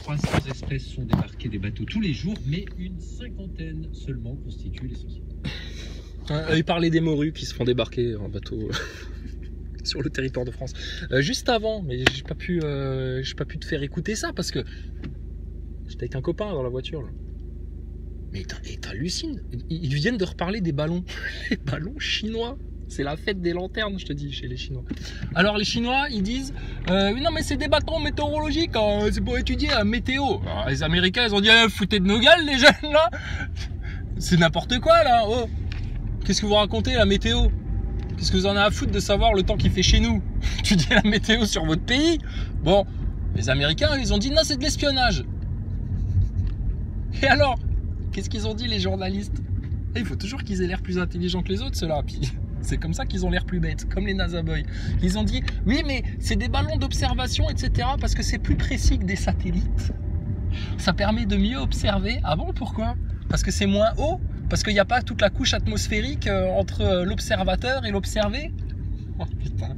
300 espèces sont débarquées des bateaux tous les jours, mais une cinquantaine seulement constituent l'essentiel. Il parlait des morues qui se font débarquer en bateau sur le territoire de France. Juste avant, mais j'ai pas pu te faire écouter ça parce que j'étais avec un copain dans la voiture là. Mais t'hallucines. Ils viennent de reparler des ballons. Les ballons chinois. C'est la fête des lanternes, je te dis, chez les Chinois. Alors les Chinois, ils disent oui, non mais c'est des bâtons météorologiques, hein, c'est pour étudier la météo. Alors, les Américains, ils ont dit foutez de nos gueules les jeunes là. C'est n'importe quoi là. Oh. Qu'est-ce que vous racontez la météo? Qu'est-ce que vous en avez à foutre de savoir le temps qu'il fait chez nous? Étudier la météo sur votre pays? Bon, les Américains, ils ont dit non, c'est de l'espionnage. Et alors, qu'est-ce qu'ils ont dit les journalistes? Il faut toujours qu'ils aient l'air plus intelligents que les autres, ceux-là. Puis c'est comme ça qu'ils ont l'air plus bêtes, comme les NASA Boys. Ils ont dit oui, mais c'est des ballons d'observation, etc. parce que c'est plus précis que des satellites. Ça permet de mieux observer. Ah bon, pourquoi? Parce que c'est moins haut? Parce qu'il n'y a pas toute la couche atmosphérique entre l'observateur et l'observé? Oh putain.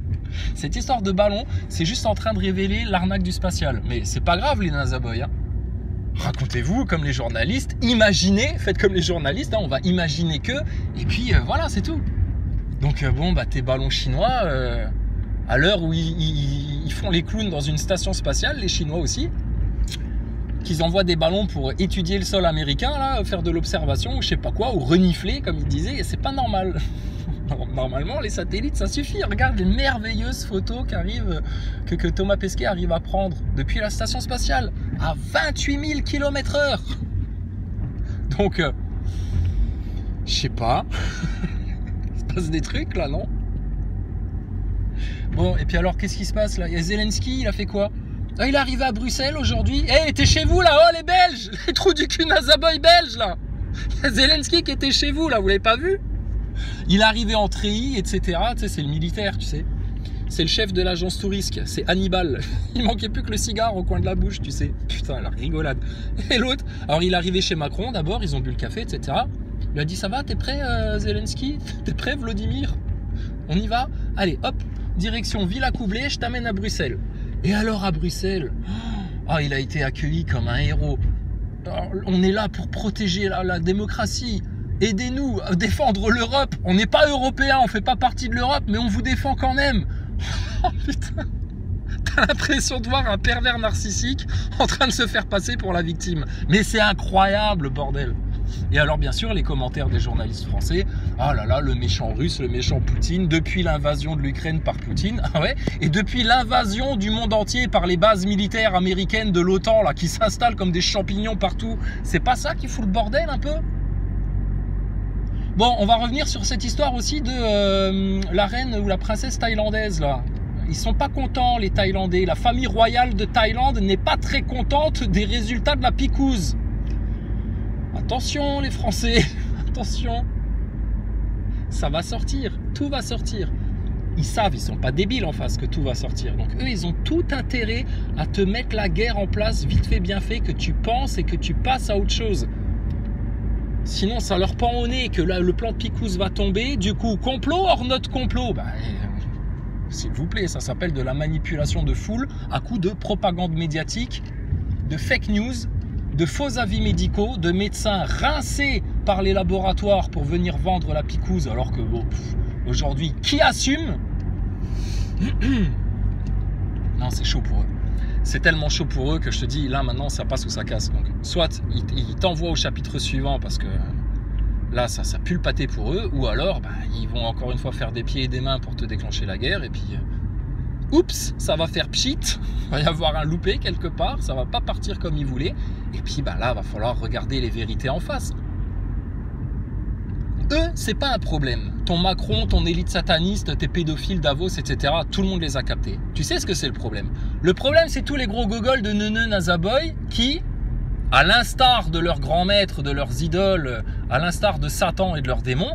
Cette histoire de ballon, c'est juste en train de révéler l'arnaque du spatial. Mais c'est pas grave les NASA Boys. Hein. Racontez-vous comme les journalistes, imaginez, faites comme les journalistes, hein, on va imaginer que, et puis voilà, c'est tout. Donc bon, bah tes ballons chinois, à l'heure où ils font les clowns dans une station spatiale, les Chinois aussi, qu'ils envoient des ballons pour étudier le sol américain, là, faire de l'observation, ou je sais pas quoi, ou renifler, comme ils disaient, et c'est pas normal. Normalement, les satellites, ça suffit. Regarde les merveilleuses photos que Thomas Pesquet arrive à prendre depuis la station spatiale, à 28 000 km/h. Donc, je sais pas. Il se passe des trucs, là, non? Bon, et puis alors, qu'est-ce qui se passe, là? Il y a Zelensky, il a fait quoi? Ah, il est arrivé à Bruxelles aujourd'hui. Eh, t'es chez vous là, oh les Belges, les trous du cul NASA Boy belges là. Il y a Zelensky qui était chez vous là, vous l'avez pas vu? Il est arrivé en treillis, etc. Tu sais, c'est le militaire, tu sais. C'est le chef de l'agence touriste, c'est Hannibal. Il manquait plus que le cigare au coin de la bouche, tu sais. Putain, la rigolade. Et l'autre, alors il est arrivé chez Macron d'abord, ils ont bu le café, etc. Il lui a dit ça va, t'es prêt Zelensky? T'es prêt Vladimir? On y va? Allez, hop, direction Villa Coublé, je t'amène à Bruxelles. Et alors à Bruxelles, il a été accueilli comme un héros. Alors, on est là pour protéger la démocratie. Aidez-nous à défendre l'Europe. On n'est pas européens, on fait pas partie de l'Europe, mais on vous défend quand même. Oh putain, t'as l'impression de voir un pervers narcissique en train de se faire passer pour la victime. Mais c'est incroyable, bordel. Et alors bien sûr les commentaires des journalistes français, ah là là le méchant russe, le méchant Poutine, depuis l'invasion de l'Ukraine par Poutine, ah ouais, et depuis l'invasion du monde entier par les bases militaires américaines de l'OTAN là qui s'installent comme des champignons partout, c'est pas ça qui fout le bordel un peu? Bon, on va revenir sur cette histoire aussi de la reine ou la princesse thaïlandaise là. Ils sont pas contents les Thaïlandais, la famille royale de Thaïlande n'est pas très contente des résultats de la picouse. Attention les Français, attention, ça va sortir, tout va sortir. Ils savent, ils sont pas débiles en face que tout va sortir. Donc eux, ils ont tout intérêt à te mettre la guerre en place, vite fait, bien fait, que tu penses et que tu passes à autre chose. Sinon, ça leur pend au nez que là, le plan de Picouse va tomber. Du coup, complot hors notre complot. S'il vous plaît, ça s'appelle de la manipulation de foule à coup de propagande médiatique, de fake news, de faux avis médicaux, de médecins rincés par les laboratoires pour venir vendre la picouse, alors que bon, aujourd'hui, qui assume? Non, c'est chaud pour eux. C'est tellement chaud pour eux que je te dis, là maintenant, ça passe ou ça casse. Donc, soit ils t'envoient au chapitre suivant parce que là, ça pue le pâté pour eux, ou alors, ils vont encore une fois faire des pieds et des mains pour te déclencher la guerre, et puis... oups, ça va faire pchit, il va y avoir un loupé quelque part, ça va pas partir comme ils voulaient, et puis là, va falloir regarder les vérités en face. Eux, c'est pas un problème. Ton Macron, ton élite sataniste, tes pédophiles, Davos, etc., tout le monde les a captés. Tu sais ce que c'est le problème? Le problème, c'est tous les gros gogoles de neuneux Nazaboy qui, à l'instar de leurs grands maîtres, de leurs idoles, à l'instar de Satan et de leurs démons,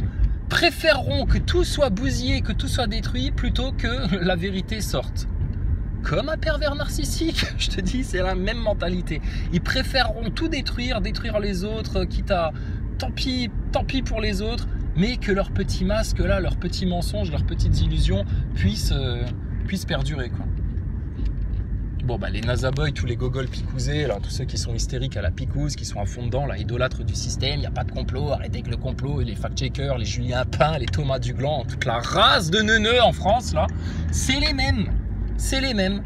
préféreront que tout soit bousillé, que tout soit détruit, plutôt que la vérité sorte. Comme un pervers narcissique, je te dis, c'est la même mentalité. Ils préféreront tout détruire, détruire les autres, quitte à... tant pis pour les autres, mais que leurs petits masques là, leurs petits mensonges, leurs petites illusions puissent perdurer, quoi. Bon, bah, les Nazaboys, tous les gogols picousés, là, tous ceux qui sont hystériques à la picouse, qui sont à fond dedans, là, idolâtres du système, il n'y a pas de complot, arrêtez avec le complot, et les fact-checkers, les Julien Pain, les Thomas Duglan, toute la race de neuneux en France, là, c'est les mêmes. C'est les mêmes.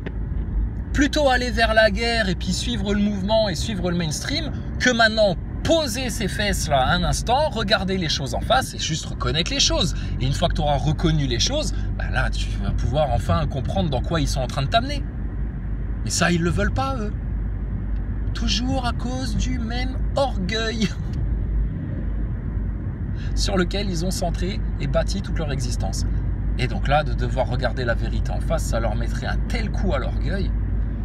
Plutôt aller vers la guerre et puis suivre le mouvement et suivre le mainstream que maintenant poser ses fesses là un instant, regarder les choses en face et juste reconnaître les choses. Et une fois que tu auras reconnu les choses, bah là, tu vas pouvoir enfin comprendre dans quoi ils sont en train de t'amener. Mais ça, ils le veulent pas, eux. Toujours à cause du même orgueil sur lequel ils ont centré et bâti toute leur existence. Et donc là, de devoir regarder la vérité en face, ça leur mettrait un tel coup à l'orgueil.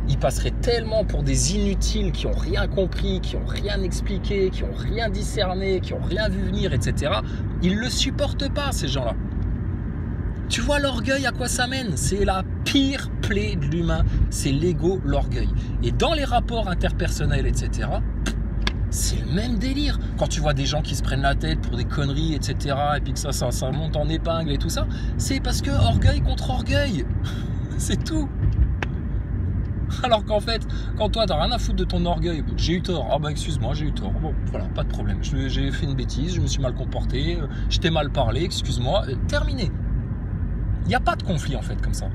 Ils passeraient tellement pour des inutiles qui n'ont rien compris, qui n'ont rien expliqué, qui n'ont rien discerné, qui n'ont rien vu venir, etc. Ils ne le supportent pas, ces gens-là. Tu vois l'orgueil à quoi ça mène? C'est la pire plaie de l'humain, c'est l'ego, l'orgueil. Et dans les rapports interpersonnels, etc., c'est le même délire. Quand tu vois des gens qui se prennent la tête pour des conneries, etc., et puis que ça monte en épingle et tout ça, c'est parce que orgueil contre orgueil. C'est tout. Alors qu'en fait, quand toi, t'as rien à foutre de ton orgueil, j'ai eu tort, ah bah excuse-moi, j'ai eu tort, bon, voilà, pas de problème, j'ai fait une bêtise, je me suis mal comporté, je t'ai mal parlé, excuse-moi, terminé. Il n'y a pas de conflit en fait comme ça.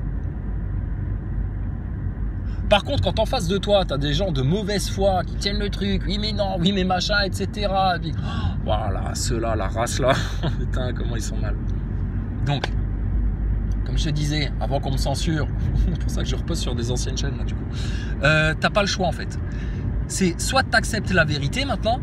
Par contre, quand en face de toi, tu as des gens de mauvaise foi qui tiennent le truc, oui mais non, oui mais machin, etc. Et puis, oh, voilà, ceux-là, la race-là, putain, comment ils sont mal. Donc, comme je te disais, avant qu'on me censure, c'est pour ça que je repose sur des anciennes chaînes, là, du coup, t'as pas le choix en fait. C'est soit tu acceptes la vérité maintenant,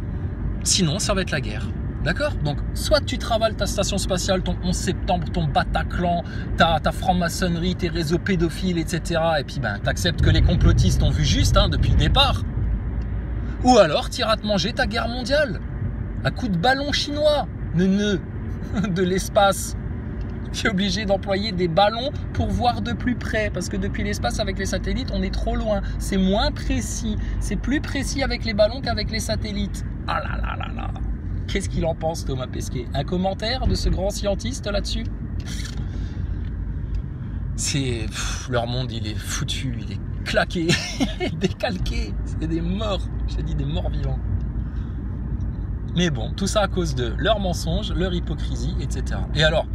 sinon ça va être la guerre. D'accord? Donc, soit tu travailles ta station spatiale, ton 11 septembre, ton Bataclan, ta franc-maçonnerie, tes réseaux pédophiles, etc. Et puis, ben, tu acceptes que les complotistes ont vu juste depuis le départ. Ou alors, tu iras te manger ta guerre mondiale. À coup de ballon chinois, neuneux, de l'espace. Tu es obligé d'employer des ballons pour voir de plus près. Parce que depuis l'espace, avec les satellites, on est trop loin. C'est moins précis. C'est plus précis avec les ballons qu'avec les satellites. Ah là là là là. Qu'est-ce qu'il en pense, Thomas Pesquet? Un commentaire de ce grand scientiste là-dessus? C'est... leur monde, il est foutu, il est claqué, décalqué. C'est des morts, j'ai dit des morts vivants. Mais bon, tout ça à cause de leurs mensonges, leur hypocrisie, etc. Et alors,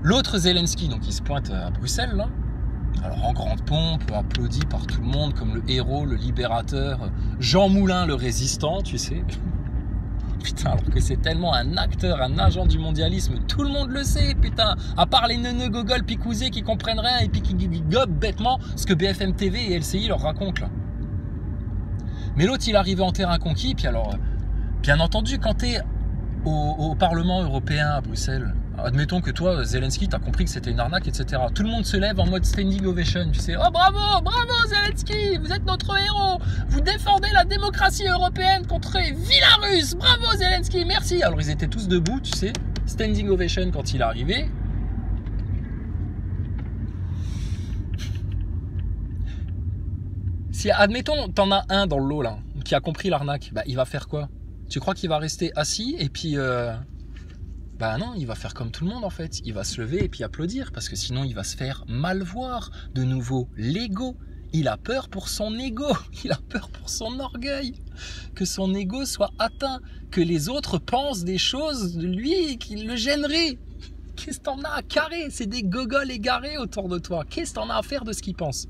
l'autre Zelensky, donc il se pointe à Bruxelles, là, alors en grande pompe, applaudi par tout le monde comme le héros, le libérateur, Jean Moulin, le résistant, tu sais. Putain, alors que c'est tellement un acteur, un agent du mondialisme, tout le monde le sait, putain. À part les neuneux gogols picousés qui comprennent rien et puis qui gobent bêtement ce que BFM TV et LCI leur racontent là. Mais l'autre, il arrivait en terrain conquis, puis alors, bien entendu, quand t'es au Parlement européen à Bruxelles, admettons que toi, Zelensky, t'as compris que c'était une arnaque, etc. Tout le monde se lève en mode standing ovation, tu sais. Oh bravo, bravo Zelensky, vous êtes notre héros. Vous défendez la démocratie européenne contre les vilains Russes. Bravo Zelensky, merci. Alors ils étaient tous debout, tu sais. Standing ovation quand il est arrivé. Si, admettons, t'en as un dans le lot là, qui a compris l'arnaque, bah il va faire quoi? Tu crois qu'il va rester assis et puis... Bah non, il va faire comme tout le monde en fait. Il va se lever et puis applaudir parce que sinon il va se faire mal voir. De nouveau, l'ego. Il a peur pour son ego. Il a peur pour son orgueil. Que son ego soit atteint. Que les autres pensent des choses de lui qui le gêneraient. Qu'est-ce que t'en as à carrer? C'est des gogols égarés autour de toi. Qu'est-ce que t'en as à faire de ce qu'ils pensent?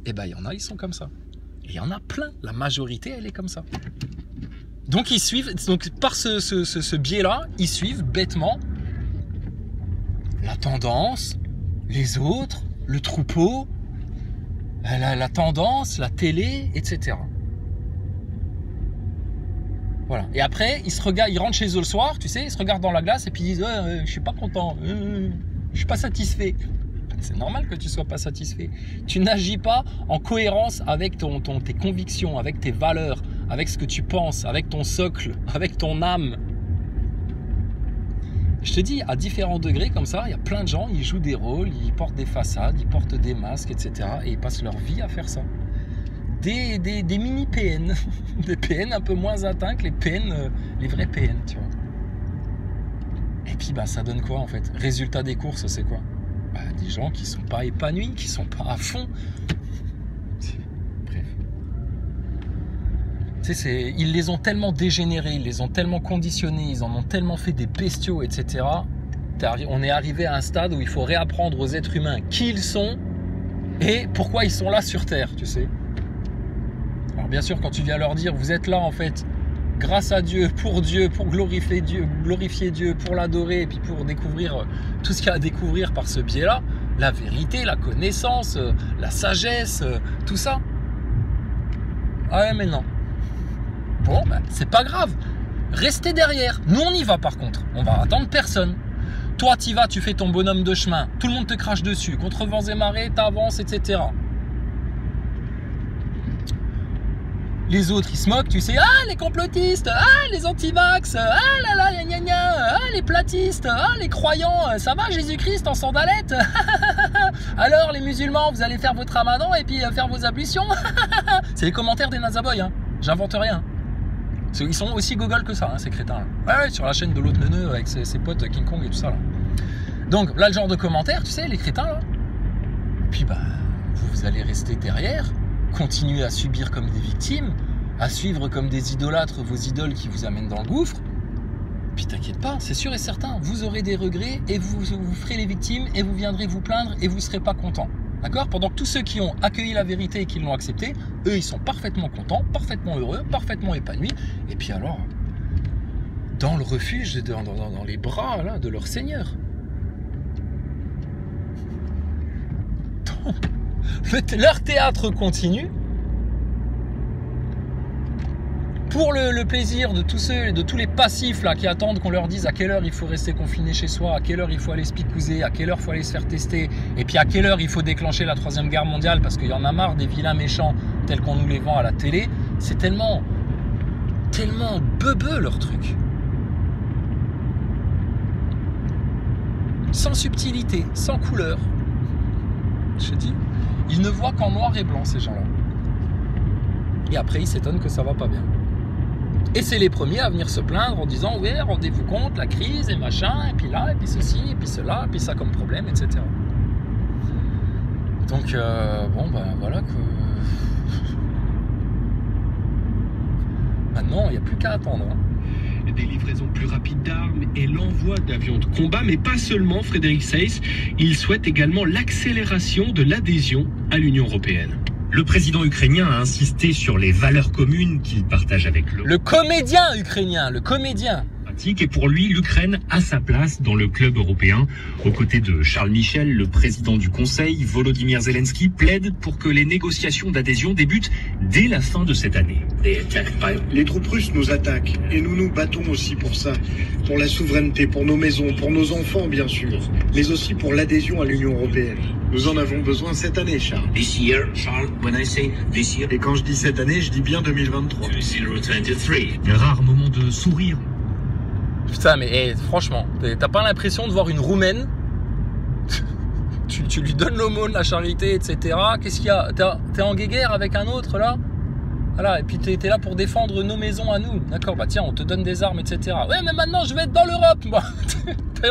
Eh ben il y en a, ils sont comme ça. Et il y en a plein. La majorité, elle est comme ça. Donc ils suivent, donc par ce biais-là, ils suivent bêtement la tendance, les autres, le troupeau, la tendance, la télé, etc. Voilà. Et après, ils rentrent chez eux le soir, tu sais, ils se regardent dans la glace et puis ils disent je suis pas content, je suis pas satisfait. C'est normal que tu sois pas satisfait. Tu n'agis pas en cohérence avec tes convictions, avec tes valeurs, avec ce que tu penses, avec ton socle, avec ton âme. Je te dis, à différents degrés comme ça, il y a plein de gens, ils jouent des rôles, ils portent des façades, ils portent des masques, etc. Et ils passent leur vie à faire ça. Des mini PN, des PN un peu moins atteints que les PN, les vrais PN, tu vois. Et puis bah ça donne quoi en fait? Résultat des courses, c'est quoi? Bah, des gens qui sont pas épanouis, qui sont pas à fond. Tu sais, ils les ont tellement dégénérés, ils les ont tellement conditionnés, ils en ont tellement fait des bestiaux, etc. On est arrivé à un stade où il faut réapprendre aux êtres humains qui ils sont et pourquoi ils sont là sur Terre, tu sais. Alors bien sûr, quand tu viens leur dire, vous êtes là en fait grâce à Dieu, pour glorifier Dieu, pour l'adorer et puis pour découvrir tout ce qu'il y a à découvrir par ce biais-là, la vérité, la connaissance, la sagesse, tout ça. Ah ouais, mais non. Bon, ben, c'est pas grave. Restez derrière. Nous, on y va par contre. On va attendre personne. Toi, t'y vas, tu fais ton bonhomme de chemin. Tout le monde te crache dessus. Contre vents et marées, t'avances, etc. Les autres, ils se moquent, tu sais. Ah, les complotistes. Ah, les anti-vax. Ah là là, gna gna. Ah, les platistes. Ah, les croyants. Ça va, Jésus-Christ en sandalette. Alors, les musulmans, vous allez faire votre ramadan et puis faire vos ablutions. C'est les commentaires des Nazaboys, hein. J'invente rien. Ils sont aussi gogol que ça, hein, ces crétins là. Ouais, sur la chaîne de l'autre neuneu avec ses potes King Kong et tout ça là. Donc là, le genre de commentaires, tu sais, les crétins là. Et puis bah, vous allez rester derrière, continuer à subir comme des victimes, à suivre comme des idolâtres vos idoles qui vous amènent dans le gouffre. Puis t'inquiète pas, c'est sûr et certain, vous aurez des regrets et vous ferez les victimes et vous viendrez vous plaindre et vous serez pas content. D'accord? Pendant que tous ceux qui ont accueilli la vérité et qui l'ont accepté, eux, ils sont parfaitement contents, parfaitement heureux, parfaitement épanouis. Et puis alors, dans le refuge, dans les bras là, de leur Seigneur. Leur théâtre continue. Pour le plaisir de tous les passifs là qui attendent qu'on leur dise à quelle heure il faut rester confiné chez soi, à quelle heure il faut aller se picouser, à quelle heure il faut aller se faire tester, et puis à quelle heure il faut déclencher la 3e guerre mondiale parce qu'il y en a marre des vilains méchants tels qu'on nous les vend à la télé. C'est tellement beubeux leur truc. Sans subtilité, sans couleur. Je te dis, ils ne voient qu'en noir et blanc ces gens-là. Et après ils s'étonnent que ça va pas bien. Et c'est les premiers à venir se plaindre en disant ouais, rendez-vous compte, la crise et machin, et puis là, et puis ceci, et puis cela, et puis ça comme problème, etc. Donc bon ben voilà que maintenant il n'y a plus qu'à attendre. Hein. Des livraisons plus rapides d'armes et l'envoi d'avions de combat, mais pas seulement, Frédéric Seyss, il souhaite également l'accélération de l'adhésion à l'Union européenne. Le président ukrainien a insisté sur les valeurs communes qu'il partage avec le comédien ukrainien, le comédien. Et pour lui, l'Ukraine a sa place dans le club européen. Aux côtés de Charles Michel, le président du Conseil, Volodymyr Zelensky plaide pour que les négociations d'adhésion débutent dès la fin de cette année. Les troupes russes nous attaquent et nous nous battons aussi pour ça. Pour la souveraineté, pour nos maisons, pour nos enfants bien sûr, mais aussi pour l'adhésion à l'Union européenne. Nous en avons besoin cette année, Charles. This year, Charles, when I say this year, et quand je dis cette année, je dis bien 2023. 2023. Un rare moment de sourire. Putain, mais franchement, t'as pas l'impression de voir une Roumaine tu lui donnes l'aumône, la charité, etc. Qu'est-ce qu'il y a? T'es en guéguerre avec un autre là? Voilà, et puis t'es là pour défendre nos maisons à nous. D'accord, bah tiens, on te donne des armes, etc. Ouais, mais maintenant je vais être dans l'Europe, moi.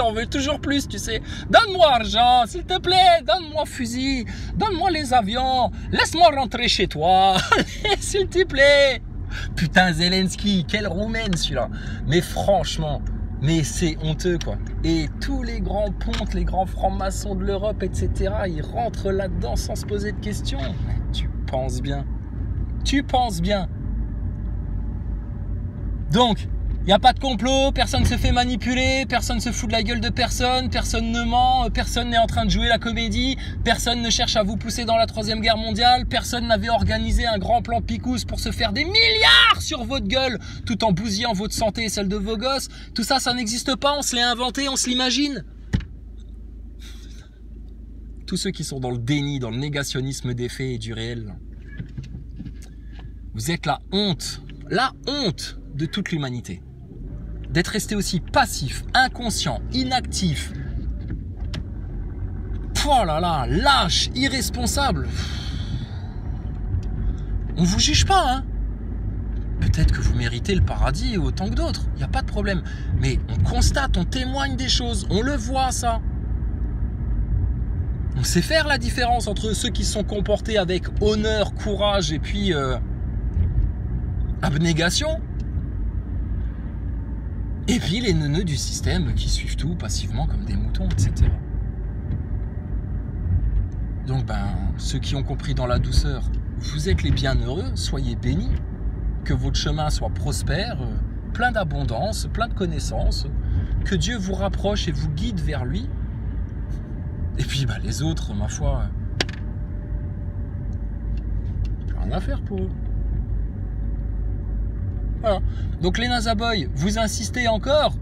On veut toujours plus, tu sais. Donne-moi argent, s'il te plaît. Donne-moi fusil. Donne-moi les avions. Laisse-moi rentrer chez toi. S'il te plaît. Putain, Zelensky, quelle roumaine celui-là. Mais franchement, mais c'est honteux quoi. Et tous les grands pontes, les grands francs-maçons de l'Europe, etc., ils rentrent là-dedans sans se poser de questions. Mais tu penses bien. Tu penses bien. Donc, il n'y a pas de complot, personne ne se fait manipuler, personne ne se fout de la gueule de personne, personne ne ment, personne n'est en train de jouer la comédie, personne ne cherche à vous pousser dans la 3e guerre mondiale, personne n'avait organisé un grand plan picousse pour se faire des milliards sur votre gueule, tout en bousillant votre santé et celle de vos gosses. Tout ça, ça n'existe pas, on se l'est inventé, on se l'imagine. Tous ceux qui sont dans le déni, dans le négationnisme des faits et du réel, vous êtes la honte de toute l'humanité. D'être resté aussi passif, inconscient, inactif. Oh là là, lâche, irresponsable. On vous juge pas, hein. Peut-être que vous méritez le paradis autant que d'autres, il n'y a pas de problème. Mais on constate, on témoigne des choses, on le voit ça. On sait faire la différence entre ceux qui se sont comportés avec honneur, courage et puis Abnégation. Et puis les neuneux du système qui suivent tout passivement comme des moutons, etc. Donc ceux qui ont compris dans la douceur, vous êtes les bienheureux, soyez bénis, que votre chemin soit prospère, plein d'abondance, plein de connaissances, que Dieu vous rapproche et vous guide vers lui. Et puis les autres, ma foi, rien à faire pour eux. Voilà. Donc les Nazaboys, vous insistez encore.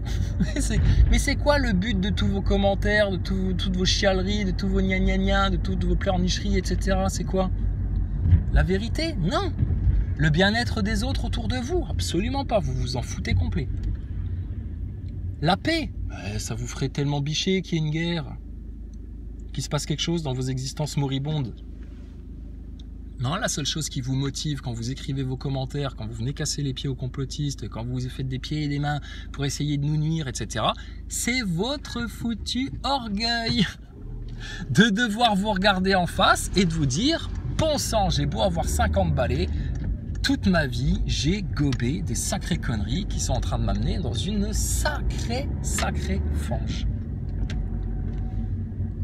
Mais c'est quoi le but de tous vos commentaires, de toutes vos chialeries, de tous vos gna-gna-gna, de toutes vos pleurnicheries, etc. C'est quoi? La vérité? Non. Le bien-être des autres autour de vous? Absolument pas, vous vous en foutez complet. La paix? Ça vous ferait tellement bicher qu'il y ait une guerre, qu'il se passe quelque chose dans vos existences moribondes. Non, la seule chose qui vous motive quand vous écrivez vos commentaires, quand vous venez casser les pieds aux complotistes, quand vous faites des pieds et des mains pour essayer de nous nuire, etc., c'est votre foutu orgueil de devoir vous regarder en face et de vous dire « Bon sang, j'ai beau avoir 50 balais, toute ma vie, j'ai gobé des sacrées conneries qui sont en train de m'amener dans une sacrée fange. »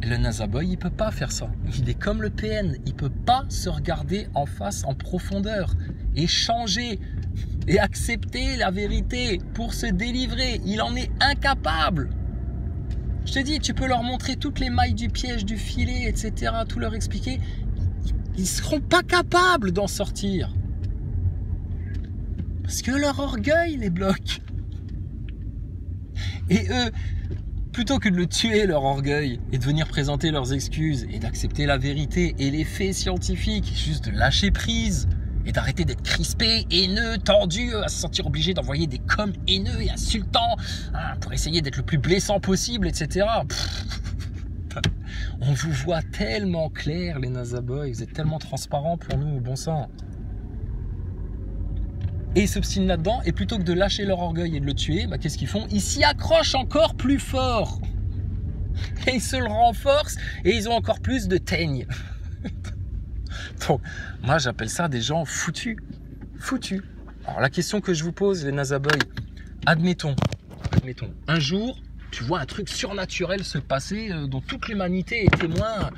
Et le Nazaboy, il peut pas faire ça. Il est comme le PN, il peut pas se regarder en face en profondeur et changer et accepter la vérité pour se délivrer. Il en est incapable. Je te dis, tu peux leur montrer toutes les mailles du piège, du filet, etc., tout leur expliquer. Ils seront pas capables d'en sortir. Parce que leur orgueil les bloque. Et eux, plutôt que de le tuer, leur orgueil, et de venir présenter leurs excuses, et d'accepter la vérité et les faits scientifiques, juste de lâcher prise, et d'arrêter d'être crispé, haineux, tendu, à se sentir obligé d'envoyer des coms haineux et insultants, pour essayer d'être le plus blessant possible, etc. On vous voit tellement clair, les Nazaboys, vous êtes tellement transparents pour nous, bon sang. Et ils s'obstinent là-dedans, et plutôt que de lâcher leur orgueil et de le tuer, qu'est-ce qu'ils font? Ils s'y accrochent encore plus fort. Et ils se le renforcent, et ils ont encore plus de teigne. Donc, moi j'appelle ça des gens foutus. Foutus. Alors la question que je vous pose, les Nazaboys, admettons, un jour, tu vois un truc surnaturel se passer dont toute l'humanité est témoin.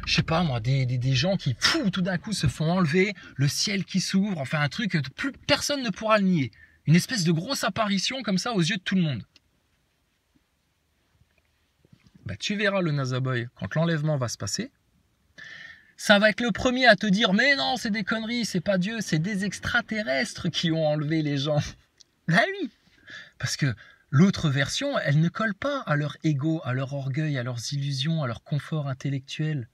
Je sais pas moi, des gens qui, tout d'un coup, se font enlever, le ciel qui s'ouvre, enfin un truc que plus personne ne pourra le nier. Une espèce de grosse apparition comme ça aux yeux de tout le monde. Tu verras le Nazaboy, quand l'enlèvement va se passer, ça va être le premier à te dire « Mais non, c'est des conneries, c'est pas Dieu, c'est des extraterrestres qui ont enlevé les gens. » Oui, parce que l'autre version, elle ne colle pas à leur ego, à leur orgueil, à leurs illusions, à leur confort intellectuel.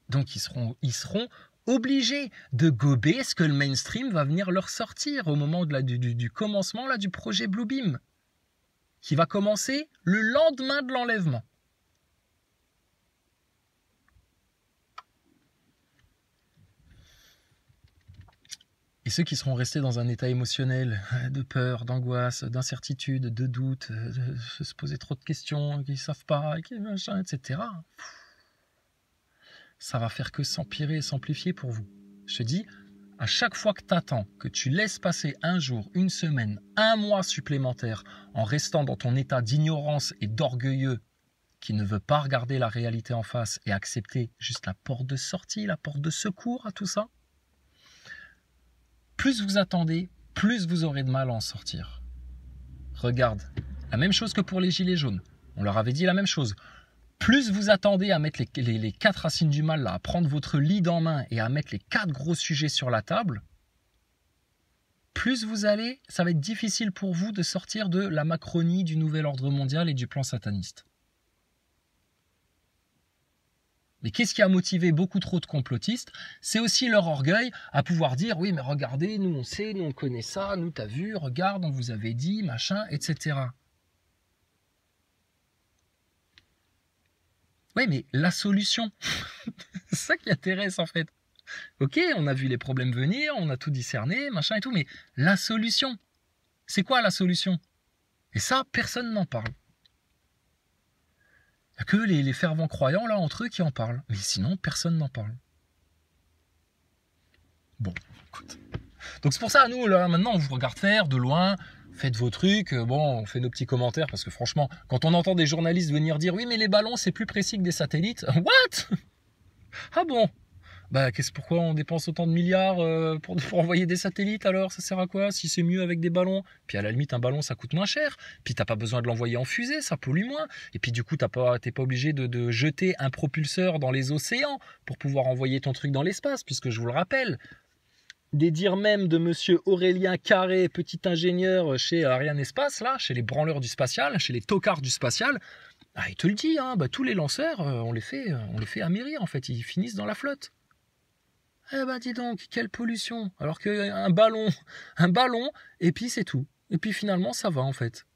Donc ils seront obligés de gober ce que le mainstream va venir leur sortir au moment du commencement du projet Bluebeam, qui va commencer le lendemain de l'enlèvement. Et ceux qui seront restés dans un état émotionnel de peur, d'angoisse, d'incertitude, de doute, de se poser trop de questions, qui ne savent pas, qui machin, etc., ça va faire que s'empirer et s'amplifier pour vous. Je te dis, à chaque fois que tu attends, que tu laisses passer un jour, une semaine, un mois supplémentaire en restant dans ton état d'ignorance et d'orgueilleux qui ne veut pas regarder la réalité en face et accepter juste la porte de sortie, la porte de secours à tout ça, plus vous attendez, plus vous aurez de mal à en sortir. Regarde, la même chose que pour les gilets jaunes. On leur avait dit la même chose. Plus vous attendez à mettre les 4 racines du mal, là, à prendre votre lead en main et à mettre les 4 gros sujets sur la table, plus ça va être difficile pour vous de sortir de la Macronie, du nouvel ordre mondial et du plan sataniste. Mais qu'est-ce qui a motivé beaucoup trop de complotistes? C'est aussi leur orgueil à pouvoir dire « Oui, mais regardez, nous on sait, nous on connaît ça, nous t'as vu, regarde, on vous avait dit, machin, etc. » Oui, mais la solution, c'est ça qui intéresse en fait. Ok, on a vu les problèmes venir, on a tout discerné, machin et tout, mais la solution, c'est quoi la solution? Et ça, personne n'en parle. Il n'y a que les fervents croyants, là, entre eux, qui en parlent. Mais sinon, personne n'en parle. Bon, écoute, Donc c'est pour ça, nous, là, maintenant, on vous regarde faire de loin, faites vos trucs, bon, on fait nos petits commentaires, parce que franchement, quand on entend des journalistes venir dire « Oui, mais les ballons, c'est plus précis que des satellites », what? Ah bon? Bah, pourquoi on dépense autant de milliards pour envoyer des satellites alors? Ça sert à quoi si c'est mieux avec des ballons? Puis à la limite, un ballon, ça coûte moins cher. Puis t'as pas besoin de l'envoyer en fusée, ça pollue moins. Et puis du coup, t'es pas obligé de jeter un propulseur dans les océans pour pouvoir envoyer ton truc dans l'espace, puisque je vous le rappelle, des dires même de monsieur Aurélien Carré, petit ingénieur chez Ariane Espace, là, chez les branleurs du spatial, chez les tocards du spatial, il te le dit, hein, tous les lanceurs, on les fait amérir en fait, ils finissent dans la flotte. Eh ben dis donc, quelle pollution. Alors qu'un ballon, et puis c'est tout. Et puis finalement, ça va en fait.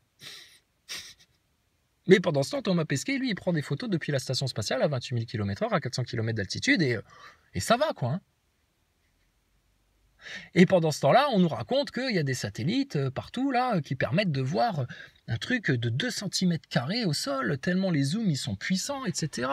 Mais pendant ce temps, Thomas Pesquet, lui, il prend des photos depuis la station spatiale à 28 000 km/h, à 400 km d'altitude, et ça va quoi. Hein. Et pendant ce temps-là, on nous raconte qu'il y a des satellites partout là qui permettent de voir un truc de 2 cm² au sol, tellement les zooms ils sont puissants, etc.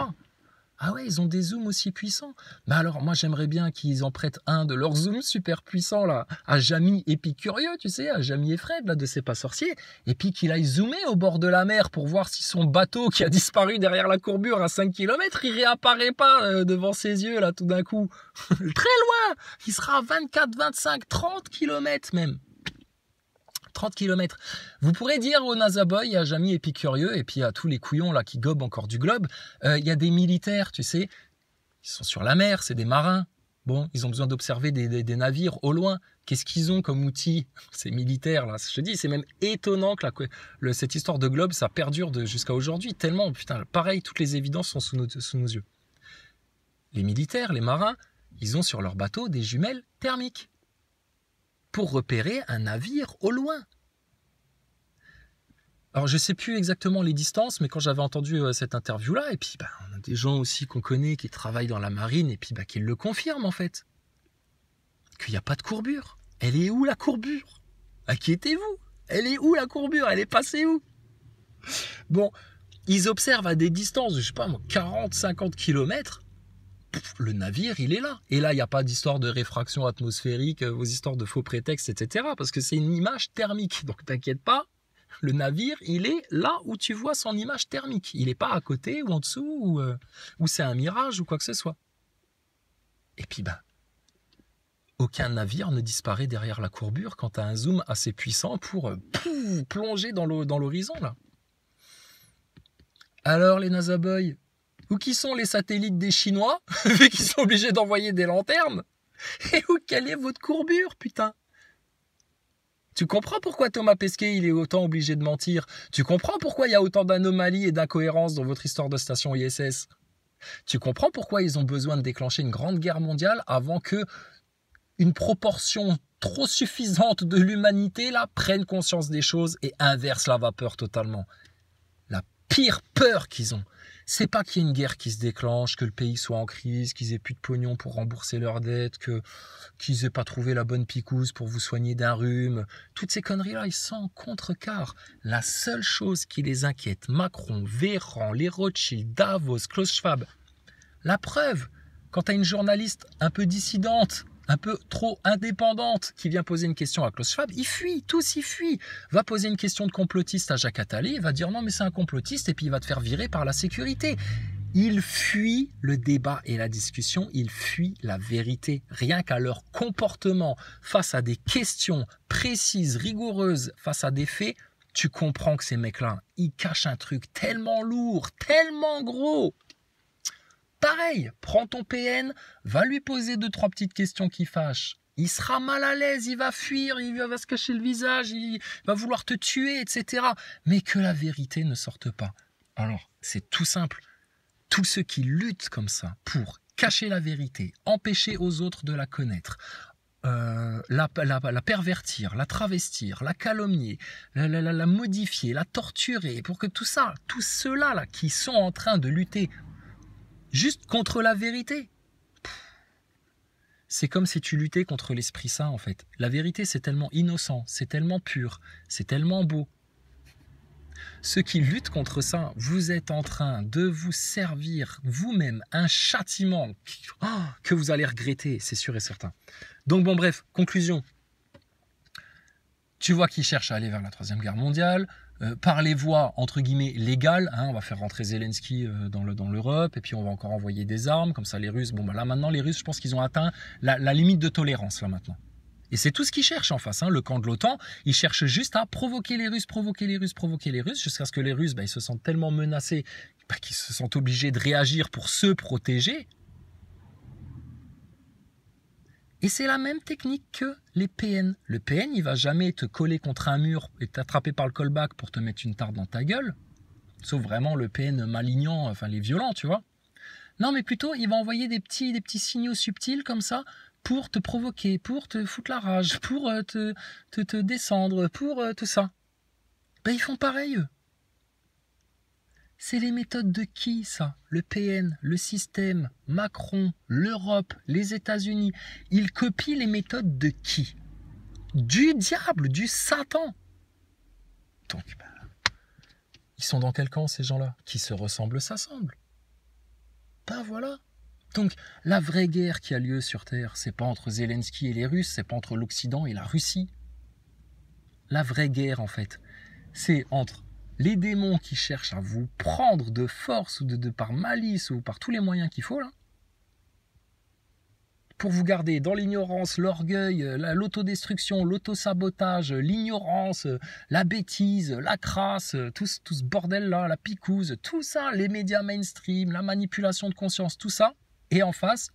Ah ouais, ils ont des zooms aussi puissants. Bah alors, moi, j'aimerais bien qu'ils en prêtent un de leurs zooms super puissants, là, à Jamy Épicurieux, tu sais, à Jamy et Fred, là, de C'est pas sorcier, et puis qu'il aille zoomer au bord de la mer pour voir si son bateau qui a disparu derrière la courbure à 5 km, il réapparaît pas devant ses yeux, là, tout d'un coup. Très loin. Il sera à 24, 25, 30 km même. 30 km. Vous pourrez dire aux NASA Boy, à Jamy Épicurieux, et puis à tous les couillons là qui gobent encore du globe, il y a des militaires, tu sais, ils sont sur la mer, c'est des marins. Bon, ils ont besoin d'observer des navires au loin. Qu'est-ce qu'ils ont comme outil, ces militaires là? Je te dis, c'est même étonnant que cette histoire de globe, ça perdure jusqu'à aujourd'hui. Tellement, putain, pareil, toutes les évidences sont sous nos yeux. Les militaires, les marins, ils ont sur leur bateau des jumelles thermiques pour repérer un navire au loin. Alors je ne sais plus exactement les distances, mais quand j'avais entendu cette interview-là, et puis on a des gens aussi qu'on connaît qui travaillent dans la marine, et puis qui le confirment en fait, qu'il n'y a pas de courbure. Elle est où la courbure? Inquiétez-vous, elle est où la courbure? Elle est passée où? Bon, ils observent à des distances de, je sais pas, 40-50 km, le navire, il est là. Et là, il n'y a pas d'histoire de réfraction atmosphérique, vos histoires de faux prétextes, etc. Parce que c'est une image thermique. Donc, t'inquiète pas, le navire, il est là où tu vois son image thermique. Il n'est pas à côté ou en dessous, ou c'est un mirage ou quoi que ce soit. Et puis, aucun navire ne disparaît derrière la courbure quand tu as un zoom assez puissant pour plonger dans l'horizon, là. Alors, les NASA Boys, où qui sont les satellites des Chinois, vu qu'ils sont obligés d'envoyer des lanternes? Et quelle est votre courbure, putain? Tu comprends pourquoi Thomas Pesquet, il est autant obligé de mentir? Tu comprends pourquoi il y a autant d'anomalies et d'incohérences dans votre histoire de station ISS? Tu comprends pourquoi ils ont besoin de déclencher une grande guerre mondiale avant que une proportion trop suffisante de l'humanité là prenne conscience des choses et inverse la vapeur totalement? La pire peur qu'ils ont, c'est pas qu'il y ait une guerre qui se déclenche, que le pays soit en crise, qu'ils aient plus de pognon pour rembourser leurs dettes, qu'ils aient pas trouvé la bonne picouse pour vous soigner d'un rhume. Toutes ces conneries-là, ils sont contrecarre. La seule chose qui les inquiète, Macron, Véran, les Rothschild, Davos, Klaus Schwab, la preuve, quand tu as une journaliste un peu dissidente, un peu trop indépendante, qui vient poser une question à Klaus Schwab, il fuit, tous ils fuient. Va poser une question de complotiste à Jacques Attali, il va dire non mais c'est un complotiste et puis il va te faire virer par la sécurité. Il fuit le débat et la discussion, il fuit la vérité. Rien qu'à leur comportement, face à des questions précises, rigoureuses, face à des faits, tu comprends que ces mecs-là, ils cachent un truc tellement lourd, tellement gros. Pareil, prends ton PN, va lui poser 2-3 petites questions qui fâchent. Il sera mal à l'aise, il va fuir, il va se cacher le visage, il va vouloir te tuer, etc. Mais que la vérité ne sorte pas. Alors, c'est tout simple. Tous ceux qui luttent comme ça pour cacher la vérité, empêcher aux autres de la connaître, la pervertir, la travestir, la calomnier, la modifier, la torturer, pour que tout ça, tous ceux-là là, qui sont en train de lutter juste contre la vérité. C'est comme si tu luttais contre l'Esprit Saint, en fait. La vérité, c'est tellement innocent, c'est tellement pur, c'est tellement beau. Ceux qui luttent contre ça, vous êtes en train de vous servir vous-même un châtiment que vous allez regretter, c'est sûr et certain. Donc bon, bref, conclusion. Tu vois qu'ils cherchent à aller vers la Troisième Guerre mondiale, par les voies, entre guillemets, légales. Hein, on va faire rentrer Zelensky dans l'Europe, et puis on va encore envoyer des armes. Comme ça, les Russes, bon, bah là, maintenant, les Russes, je pense qu'ils ont atteint la limite de tolérance, là, maintenant. Et c'est tout ce qu'ils cherchent en face. Hein. Le camp de l'OTAN, ils cherchent juste à provoquer les Russes, jusqu'à ce que les Russes, bah, ils se sentent tellement menacés qu'ils se sentent obligés de réagir pour se protéger. Et c'est la même technique que les PN. Le PN, il va jamais te coller contre un mur et t'attraper par le callback pour te mettre une tarte dans ta gueule. Sauf vraiment le PN malignant, enfin les violents, tu vois. Non, mais plutôt, il va envoyer des petits signaux subtils comme ça pour te provoquer, pour te foutre la rage, pour te descendre, pour tout ça. Ben, ils font pareil, eux. C'est les méthodes de qui, ça? Le PN, le système, Macron, l'Europe, les États-Unis. Ils copient les méthodes de qui? Du diable, du Satan. Donc, ben, ils sont dans quel camp, ces gens-là? Qui se ressemblent, s'assemblent. Ben voilà. Donc, la vraie guerre qui a lieu sur Terre, c'est pas entre Zelensky et les Russes, c'est pas entre l'Occident et la Russie. La vraie guerre, en fait, c'est entre les démons qui cherchent à vous prendre de force ou par malice ou par tous les moyens qu'il faut, là, pour vous garder dans l'ignorance, l'orgueil, l'autodestruction, l'autosabotage, l'ignorance, la bêtise, la crasse, tout ce bordel-là, la picouse, tout ça, les médias mainstream, la manipulation de conscience, tout ça. Et en face,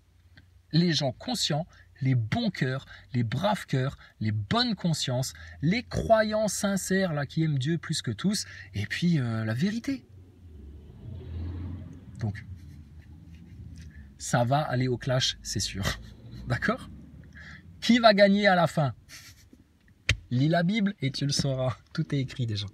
les gens conscients, les bons cœurs, les braves cœurs, les bonnes consciences, les croyants sincères là, qui aiment Dieu plus que tous, et puis la vérité. Donc, ça va aller au clash, c'est sûr. D'accord? Qui va gagner à la fin? Lis la Bible et tu le sauras. Tout est écrit déjà.